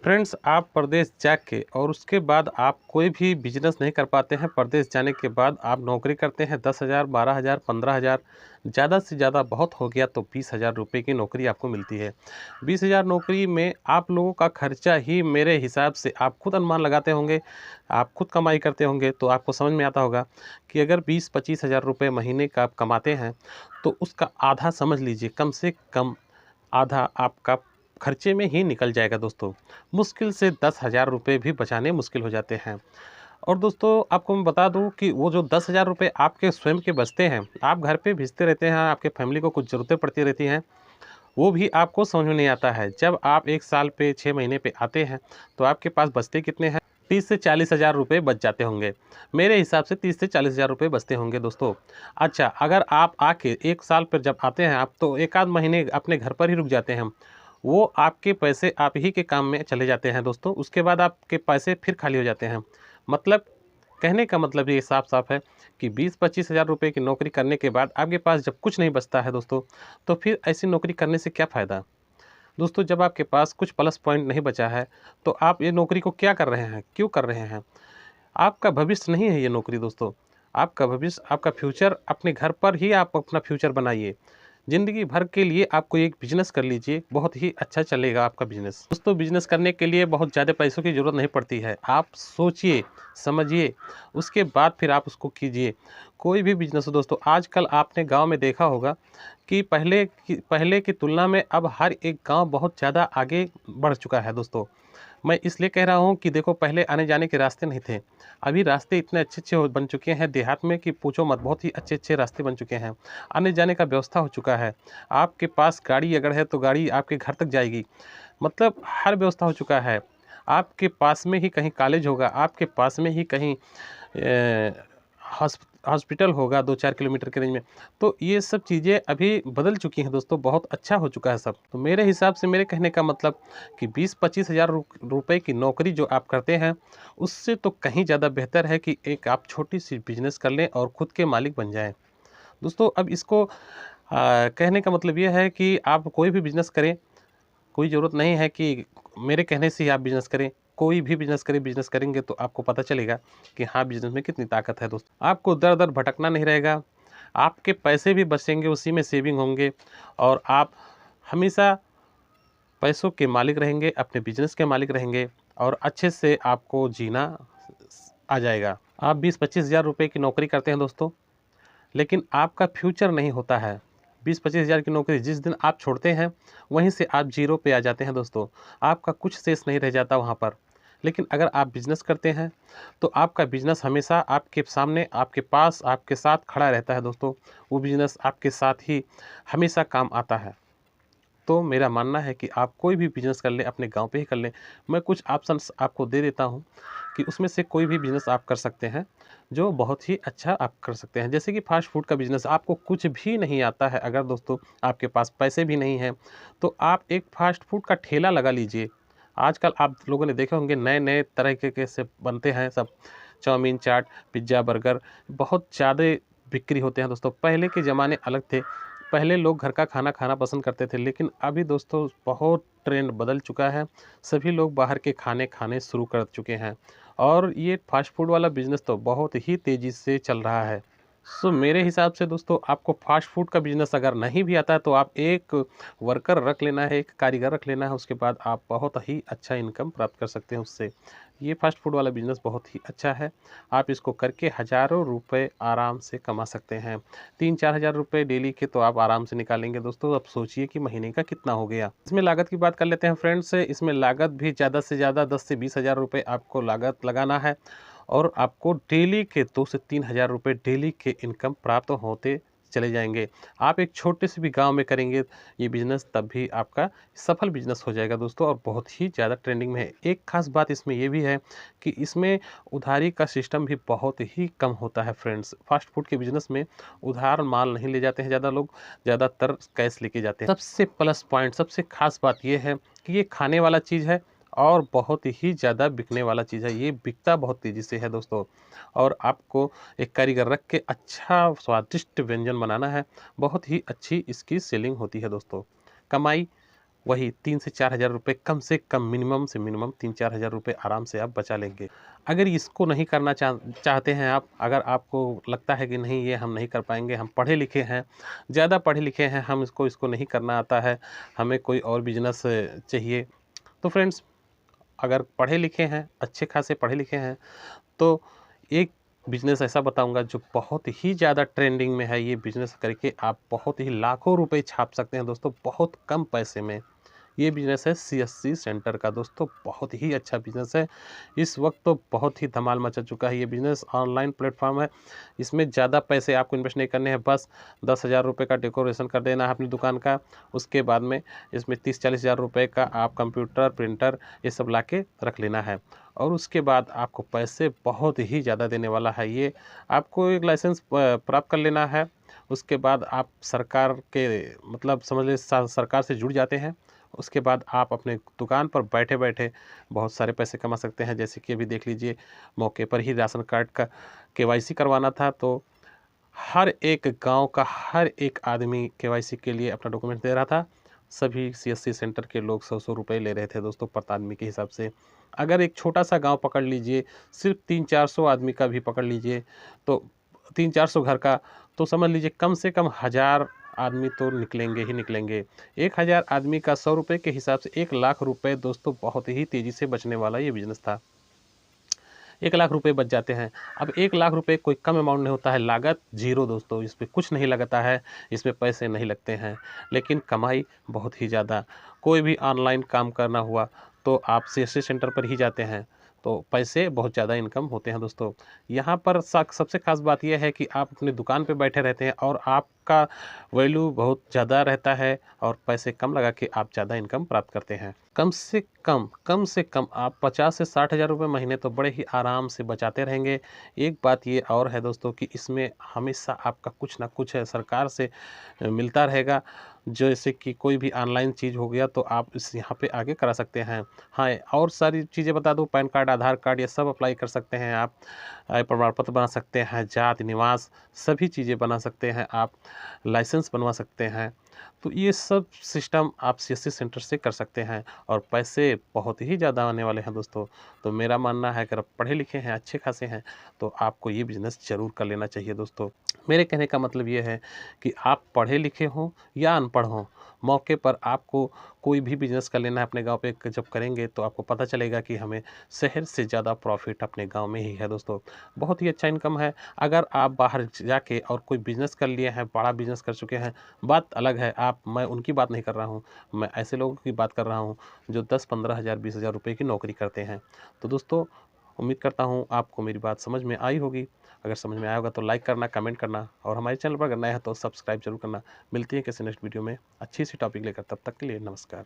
Friends, आप परदेश जाके और उसके बाद आप कोई भी बिजनेस नहीं कर पाते हैं। परदेश जाने के बाद आप नौकरी करते हैं 10,000, 12,000, 15,000, ज़्यादा से ज़्यादा बहुत हो गया तो 20,000 रुपये की नौकरी आपको मिलती है। 20,000 नौकरी में आप लोगों का खर्चा ही मेरे हिसाब से आप खुद अनुमान लगाते होंगे, आप खुद कमाई करते होंगे तो आपको समझ में आता होगा कि अगर 20-25 हज़ार रुपये महीने का आप कमाते हैं तो उसका आधा समझ लीजिए, कम से कम आधा आपका खर्चे में ही निकल जाएगा दोस्तों। मुश्किल से 10,000 रुपये भी बचाने मुश्किल हो जाते हैं। और दोस्तों आपको मैं बता दूं कि वो जो 10,000 रुपये आपके स्वयं के बचते हैं, आप घर पे भेजते रहते हैं, आपके फैमिली को कुछ ज़रूरतें पड़ती रहती हैं, वो भी आपको समझ में नहीं आता है। जब आप 1 साल पे 6 महीने पे आते हैं तो आपके पास बचते कितने हैं? 30 से 40 हज़ार रुपये बच जाते होंगे। मेरे हिसाब से 30 से 40 हज़ार रुपये बचते होंगे दोस्तों। अच्छा, अगर आप आके 1 साल पर जब आते हैं आप तो 1 आध महीने अपने घर पर ही रुक जाते हैं। वो आपके पैसे आप ही के काम में चले जाते हैं दोस्तों। उसके बाद आपके पैसे फिर खाली हो जाते हैं। मतलब कहने का मतलब ये साफ-साफ है कि 20-25 हज़ार रुपये की नौकरी करने के बाद आपके पास जब कुछ नहीं बचता है दोस्तों, तो फिर ऐसी नौकरी करने से क्या फ़ायदा? दोस्तों, जब आपके पास कुछ प्लस पॉइंट नहीं बचा है, तो आप ये नौकरी को क्या कर रहे हैं? क्यों कर रहे हैं? आपका भविष्य नहीं है ये नौकरी दोस्तों। आपका भविष्य, आपका फ्यूचर अपने घर पर ही आप अपना फ्यूचर बनाइए। ज़िंदगी भर के लिए आप कोई एक बिज़नेस कर लीजिए, बहुत ही अच्छा चलेगा आपका बिज़नेस। दोस्तों, बिज़नेस करने के लिए बहुत ज़्यादा पैसों की ज़रूरत नहीं पड़ती है। आप सोचिए, समझिए, उसके बाद फिर आप उसको कीजिए। कोई भी बिज़नेस हो दोस्तों, आजकल आपने गाँव में देखा होगा कि पहले की तुलना में अब हर एक गाँव बहुत ज़्यादा आगे बढ़ चुका है दोस्तों। मैं इसलिए कह रहा हूँ कि देखो, पहले आने-जाने के रास्ते नहीं थे। अभी रास्ते इतने अच्छे-अच्छे हो बन चुके हैं देहात में कि पूछो मत, बहुत ही अच्छे-अच्छे रास्ते बन चुके हैं। आने-जाने का व्यवस्था हो चुका है। आपके पास गाड़ी अगर है तो गाड़ी आपके घर तक जाएगी। मतलब हर व्यवस्था हो चुका है। आपके पास में ही कहीं कॉलेज होगा, आपके पास में ही कहीं हॉस्पिटल होगा 2-4 किलोमीटर के रेंज में। तो ये सब चीज़ें अभी बदल चुकी हैं दोस्तों, बहुत अच्छा हो चुका है सब। तो मेरे हिसाब से, मेरे कहने का मतलब कि 20-25 हज़ार रुपये की नौकरी जो आप करते हैं, उससे तो कहीं ज़्यादा बेहतर है कि एक आप छोटी-सी बिज़नेस कर लें और खुद के मालिक बन जाएँ। दोस्तों, अब इसको कहने का मतलब ये है कि आप कोई भी बिज़नेस करें, कोई ज़रूरत नहीं है कि मेरे कहने से ही आप बिज़नेस करें। कोई भी बिज़नेस करें, बिज़नेस करेंगे तो आपको पता चलेगा कि हाँ, बिज़नेस में कितनी ताकत है दोस्तों। आपको दर-दर भटकना नहीं रहेगा, आपके पैसे भी बचेंगे, उसी में सेविंग होंगे और आप हमेशा पैसों के मालिक रहेंगे, अपने बिज़नेस के मालिक रहेंगे और अच्छे से आपको जीना आ जाएगा। आप 20-25 हज़ार रुपये की नौकरी करते हैं दोस्तों, लेकिन आपका फ्यूचर नहीं होता है। 20-25 हज़ार की नौकरी जिस दिन आप छोड़ते हैं, वहीं से आप ज़ीरो पे आ जाते हैं दोस्तों। आपका कुछ शेष नहीं रह जाता वहाँ पर। लेकिन अगर आप बिज़नेस करते हैं, तो आपका बिज़नेस हमेशा आपके सामने, आपके पास, आपके साथ खड़ा रहता है दोस्तों। वो बिज़नेस आपके साथ ही हमेशा काम आता है। तो मेरा मानना है कि आप कोई भी बिज़नेस कर लें, अपने गाँव पे ही कर लें। मैं कुछ ऑप्शंस आपको दे देता हूँ कि उसमें से कोई भी बिज़नेस आप कर सकते हैं, जो बहुत ही अच्छा आप कर सकते हैं। जैसे कि फ़ास्ट फ़ूड का बिज़नेस, आपको कुछ भी नहीं आता है, अगर दोस्तों आपके पास पैसे भी नहीं हैं, तो आप एक फ़ास्ट फ़ूड का ठेला लगा लीजिए। आजकल आप लोगों ने देखे होंगे नए-नए तरीके के से बनते हैं सब, चाउमीन, चाट, पिज़्ज़ा, बर्गर, बहुत ज़्यादा बिक्री होते हैं दोस्तों। पहले के ज़माने अलग थे। पहले लोग घर का खाना खाना पसंद करते थे, लेकिन अभी दोस्तों बहुत ट्रेंड बदल चुका है। सभी लोग बाहर के खाने खाने शुरू कर चुके हैं और ये फ़ास्ट फ़ूड वाला बिज़नेस तो बहुत ही तेज़ी से चल रहा है। सो मेरे हिसाब से दोस्तों, आपको फ़ास्ट फ़ूड का बिज़नेस अगर नहीं भी आता है तो आप एक वर्कर रख लेना है, एक कारीगर रख लेना है, उसके बाद आप बहुत ही अच्छा इनकम प्राप्त कर सकते हैं उससे। ये फ़ास्ट फ़ूड वाला बिज़नेस बहुत ही अच्छा है। आप इसको करके हज़ारों रुपए आराम से कमा सकते हैं। 3-4 हज़ार रुपये डेली के तो आप आराम से निकालेंगे दोस्तों। अब सोचिए कि महीने का कितना हो गया। इसमें लागत की बात कर लेते हैं फ्रेंड्स। इसमें लागत भी ज़्यादा से ज़्यादा 10 से 20 हज़ार रुपये आपको लागत लगाना है और आपको डेली के 2 से 3 हज़ार रुपये डेली के इनकम प्राप्त होते चले जाएँगे। आप एक छोटे से भी गाँव में करेंगे ये बिज़नेस, तब भी आपका सफल बिज़नेस हो जाएगा दोस्तों और बहुत ही ज़्यादा ट्रेंडिंग में है। एक ख़ास बात इसमें ये भी है कि इसमें उधारी का सिस्टम भी बहुत ही कम होता है फ्रेंड्स। फ़ास्ट फ़ूड के बिज़नेस में उधार माल नहीं ले जाते हैं ज़्यादा लोग, ज़्यादातर कैश लेके जाते हैं। सबसे प्लस पॉइंट, सबसे ख़ास बात ये है कि ये खाने वाला चीज़ है और बहुत ही ज़्यादा बिकने वाला चीज़ है। ये बिकता बहुत तेज़ी से है दोस्तों और आपको एक कारीगर रख के अच्छा स्वादिष्ट व्यंजन बनाना है, बहुत ही अच्छी इसकी सेलिंग होती है दोस्तों। कमाई वही 3 से 4 हज़ार रुपये कम से कम, मिनिमम से मिनिमम 3-4 हज़ार रुपये आराम से आप बचा लेंगे। अगर इसको नहीं करना चाहते हैं आप, अगर आपको लगता है कि नहीं ये हम नहीं कर पाएँगे, हम पढ़े लिखे हैं, ज़्यादा पढ़े लिखे हैं, हम इसको नहीं करना आता है, हमें कोई और बिज़नेस चाहिए। तो फ्रेंड्स, अगर पढ़े लिखे हैं, अच्छे खासे पढ़े लिखे हैं, तो एक बिज़नेस ऐसा बताऊँगा जो बहुत ही ज़्यादा ट्रेंडिंग में है। ये बिज़नेस करके आप बहुत ही लाखों रुपए छाप सकते हैं दोस्तों, बहुत कम पैसे में। ये बिज़नेस है सीएससी सेंटर का दोस्तों, बहुत ही अच्छा बिज़नेस है। इस वक्त तो बहुत ही धमाल मचा चुका है ये बिज़नेस, ऑनलाइन प्लेटफ़ॉर्म है। इसमें ज़्यादा पैसे आपको इन्वेस्ट नहीं करने हैं, बस 10,000 रुपये का डेकोरेशन कर देना है अपनी दुकान का। उसके बाद में इसमें 30-40 हज़ार रुपये का आप कंप्यूटर, प्रिंटर ये सब ला के रख लेना है। और उसके बाद आपको पैसे बहुत ही ज़्यादा देने वाला है ये। आपको एक लाइसेंस प्राप्त कर लेना है। उसके बाद आप सरकार के, मतलब समझ लीजिए सरकार से जुड़ जाते हैं। उसके बाद आप अपने दुकान पर बैठे-बैठे बहुत सारे पैसे कमा सकते हैं। जैसे कि अभी देख लीजिए, मौके पर ही राशन कार्ड का केवाईसी करवाना था, तो हर एक गांव का हर एक आदमी केवाईसी के लिए अपना डॉक्यूमेंट दे रहा था। सभी सीएससी सेंटर के लोग 100-100 रुपये ले रहे थे दोस्तों, प्रति आदमी के हिसाब से। अगर एक छोटा-सा गांव पकड़ लीजिए, सिर्फ 300-400 आदमी का भी पकड़ लीजिए, तो 300-400 घर का, तो समझ लीजिए कम से कम 1000 आदमी तो निकलेंगे ही निकलेंगे। 1000 आदमी का 100 रुपये के हिसाब से 1 लाख रुपए दोस्तों, बहुत ही तेज़ी से बचने वाला ये बिज़नेस था। 1 लाख रुपए बच जाते हैं। अब 1 लाख रुपए कोई कम अमाउंट नहीं होता है, लागत ज़ीरो दोस्तों, इस पे कुछ नहीं लगता है, इसमें पैसे नहीं लगते हैं, लेकिन कमाई बहुत ही ज़्यादा। कोई भी ऑनलाइन काम करना हुआ तो आप सीएससी सेंटर पर ही जाते हैं, तो पैसे बहुत ज़्यादा इनकम होते हैं दोस्तों। यहाँ पर सबसे ख़ास बात ये है कि आप अपनी दुकान पे बैठे रहते हैं और आपका वैल्यू बहुत ज़्यादा रहता है और पैसे कम लगा के आप ज़्यादा इनकम प्राप्त करते हैं। कम से कम आप 50 से 60 हज़ार रुपये महीने तो बड़े ही आराम से बचाते रहेंगे। एक बात ये और है दोस्तों कि इसमें हमेशा आपका कुछ ना कुछ सरकार से मिलता रहेगा। जैसे कि कोई भी ऑनलाइन चीज़ हो गया तो आप इस यहाँ पे आगे करा सकते हैं। हाँ, और सारी चीज़ें बता दूँ, पैन कार्ड, आधार कार्ड ये सब अप्लाई कर सकते हैं आप। आय प्रमाण पत्र बना सकते हैं, जाति, निवास सभी चीज़ें बना सकते हैं आप, लाइसेंस बनवा सकते हैं। तो ये सब सिस्टम आप सीएससी सेंटर से कर सकते हैं और पैसे बहुत ही ज़्यादा आने वाले हैं दोस्तों। तो मेरा मानना है, अगर आप पढ़े लिखे हैं, अच्छे खासे हैं, तो आपको ये बिज़नेस ज़रूर कर लेना चाहिए दोस्तों। मेरे कहने का मतलब ये है कि आप पढ़े लिखे हों या अनपढ़ हों, मौके पर आपको कोई भी बिज़नेस कर लेना है अपने गाँव पे। जब करेंगे तो आपको पता चलेगा कि हमें शहर से ज़्यादा प्रॉफ़िट अपने गाँव में ही है दोस्तों। बहुत ही अच्छा इनकम है। अगर आप बाहर जाके और कोई बिज़नेस कर लिए हैं, बड़ा बिज़नेस कर चुके हैं, बात अलग है। मैं उनकी बात नहीं कर रहा हूँ, मैं ऐसे लोगों की बात कर रहा हूँ जो 10-15 हज़ार, 20 हज़ार रुपये की नौकरी करते हैं। तो दोस्तों, उम्मीद करता हूँ आपको मेरी बात समझ में आई होगी। अगर समझ में आया होगा तो लाइक करना, कमेंट करना और हमारे चैनल पर अगर नए हैं तो सब्सक्राइब जरूर करना। मिलती है किसी नेक्स्ट वीडियो में अच्छी सी टॉपिक लेकर, तब तक के लिए नमस्कार।